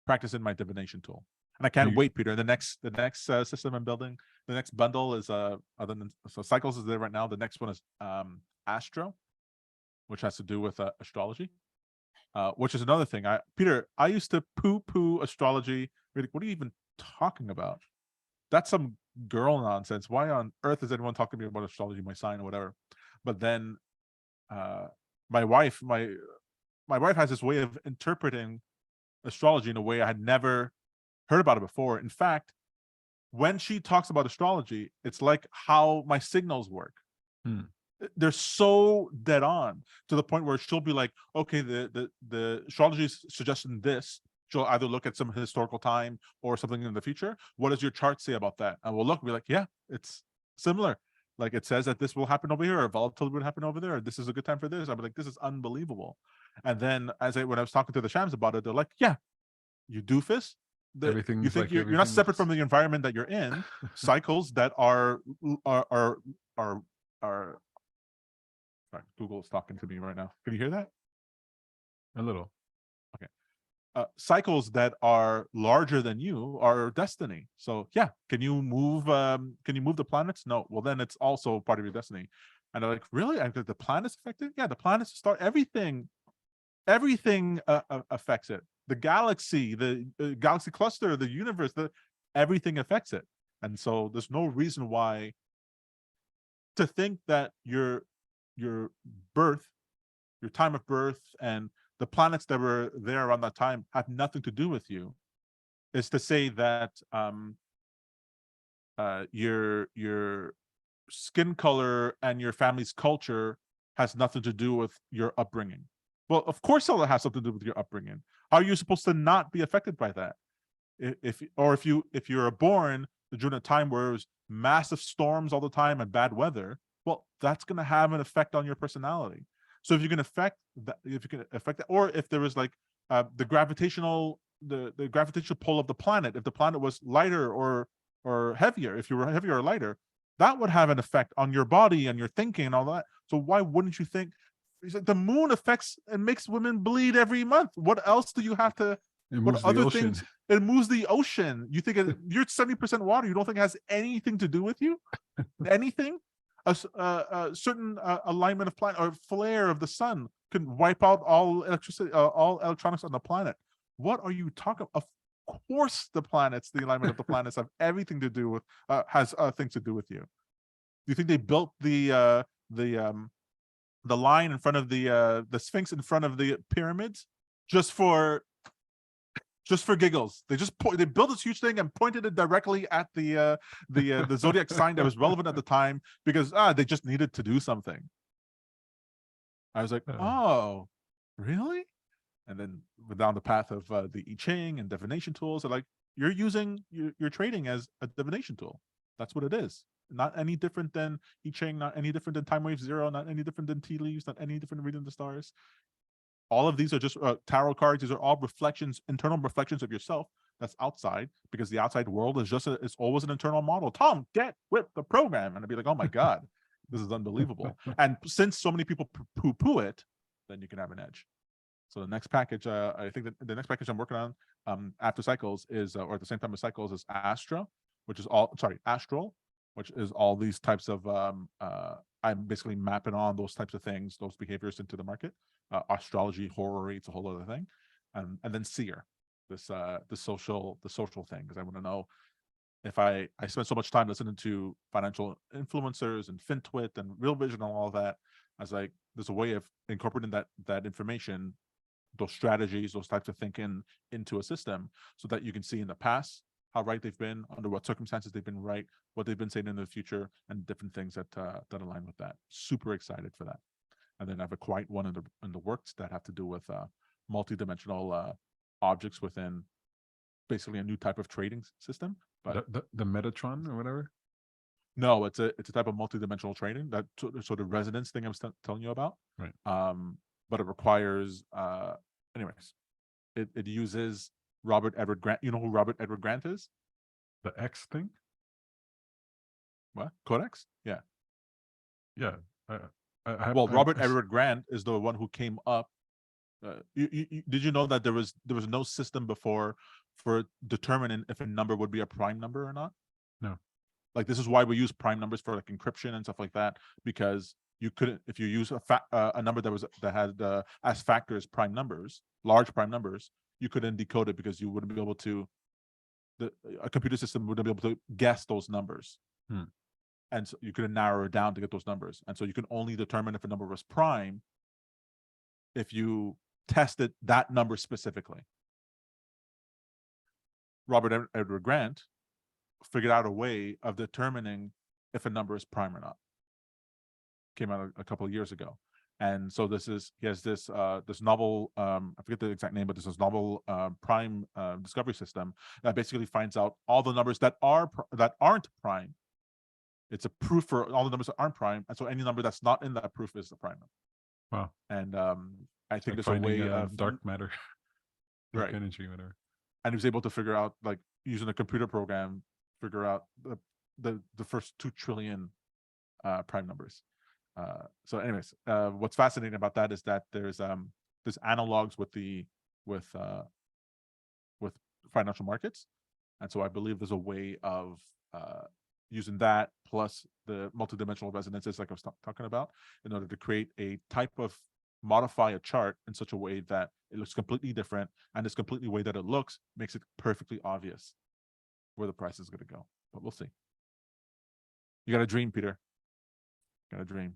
practice in my divination tool. And I can't wait, Peter. The next system I'm building, the next bundle is other than so cycles is there right now. The next one is Astro, which has to do with astrology, which is another thing. Peter, I used to poo-poo astrology. Really, what are you even talking about? That's some girl nonsense. Why on earth is anyone talking to me about astrology, my sign or whatever? But then my wife has this way of interpreting astrology in a way I had never heard about it before. In fact, when she talks about astrology, it's like how my signals work. They're so dead on to the point where she'll be like, okay, the astrology is suggesting this. She'll either look at some historical time or something in the future. What does your chart say about that? And we'll look, be like, yeah, it's similar. Like it says that this will happen over here, or volatility will happen over there, or this is a good time for this. I'm like, this is unbelievable. And then when I was talking to the Shams about it, they're like, yeah, you doofus. You think you're not separate from the environment that you're in. Cycles that are sorry, Google is talking to me right now. Can you hear that? A little. Okay. Cycles that are larger than you are destiny. So yeah, can you move the planets? No. Well, then it's also part of your destiny. And they're like, really? And the planets affected? Yeah, the planets start everything affects it. The galaxy, the galaxy cluster, the universe, everything affects it. And so there's no reason why to think that your birth, your time of birth, and the planets that were there around that time have nothing to do with you, is to say that your skin color and your family's culture has nothing to do with your upbringing. Well, of course it has something to do with your upbringing. How are you supposed to not be affected by that? If you're born during a time where there's massive storms all the time and bad weather, well, that's going to have an effect on your personality. So if you can affect that, or if there was like the gravitational pull of the planet, if the planet was lighter or heavier, if you were heavier or lighter, that would have an effect on your body and your thinking and all that. So why wouldn't you think? The moon affects and makes women bleed every month. What else do you have to? What other things? It moves the ocean. You think you're 70% water. You don't think it has anything to do with you? Anything? A certain alignment of planet or flare of the sun can wipe out all electricity, all electronics on the planet. What are you talking? Of course, the alignment of the planets have everything to do with has things to do with you. Do you think they built the line in front of the Sphinx in front of the pyramids just for giggles? They built this huge thing and pointed it directly at the zodiac sign that was relevant at the time because they just needed to do something. I was like, oh, really? And then down the path of the I Ching and divination tools, are like, you're using your trading as a divination tool. That's what it is. Not any different than I Ching, not any different than Time Wave Zero, not any different than tea leaves, not any different than reading the stars. All of these are just tarot cards. These are all reflections, internal reflections of yourself. That's outside, because the outside world is it's always an internal model. Tom, get with the program. And I'd be like, oh my God, this is unbelievable. And since so many people poo-poo it, then you can have an edge. So the next package, I think that the next package I'm working on after cycles is, or at the same time as cycles, is Astral, which is all these types of, I'm basically mapping on those types of things, those behaviors into the market. Astrology, horror, it's a whole other thing. And then Seer, the social thing, because I want to know if I spent so much time listening to financial influencers and FinTwit and Real Vision and all of that. I was like, there's a way of incorporating that information, those strategies, those types of thinking into a system so that you can see in the past how right they've been, under what circumstances they've been right, what they've been saying in the future, and different things that align with that. Super excited for that. And then I have a quiet one in the works that have to do with multidimensional objects within basically a new type of trading system. But the Metatron or whatever. No, it's a type of multidimensional trading, that sort of resonance thing I was telling you about. Right. But it requires, anyways, it uses Robert Edward Grant. You know who Robert Edward Grant is? The X thing? What? Codex? Yeah. Yeah. Robert Edward Grant is the one who came up Did you know that there was no system before for determining if a number would be a prime number or not? No. Like, this is why we use prime numbers for like encryption and stuff like that, because you couldn't, if you use a number that had as factors prime numbers, large prime numbers, you couldn't decode it because you wouldn't be able to. A computer system wouldn't be able to guess those numbers. And so you couldn't narrow it down to get those numbers. And so you can only determine if a number was prime if you tested that number specifically. Robert Edward Grant figured out a way of determining if a number is prime or not. Came out a couple of years ago. And so he has this novel, I forget the exact name, but there's this novel prime discovery system that basically finds out all the numbers that aren't prime. It's a proof for all the numbers that aren't prime, and so any number that's not in that proof is the prime number. Wow. And I think Like there's a way finding of dark matter, dark right, energy, whatever. and he was able to figure out, like, using a computer program, figure out the first 2 trillion prime numbers. So anyways, what's fascinating about that is that there's analogs with financial markets, and so I believe there's a way of using that plus the multidimensional resonances, like I was talking about, in order to create a type of modify a chart in such a way that it looks completely different, and this completely way that it looks makes it perfectly obvious where the price is going to go. But we'll see. You got a dream, Peter. Got a dream.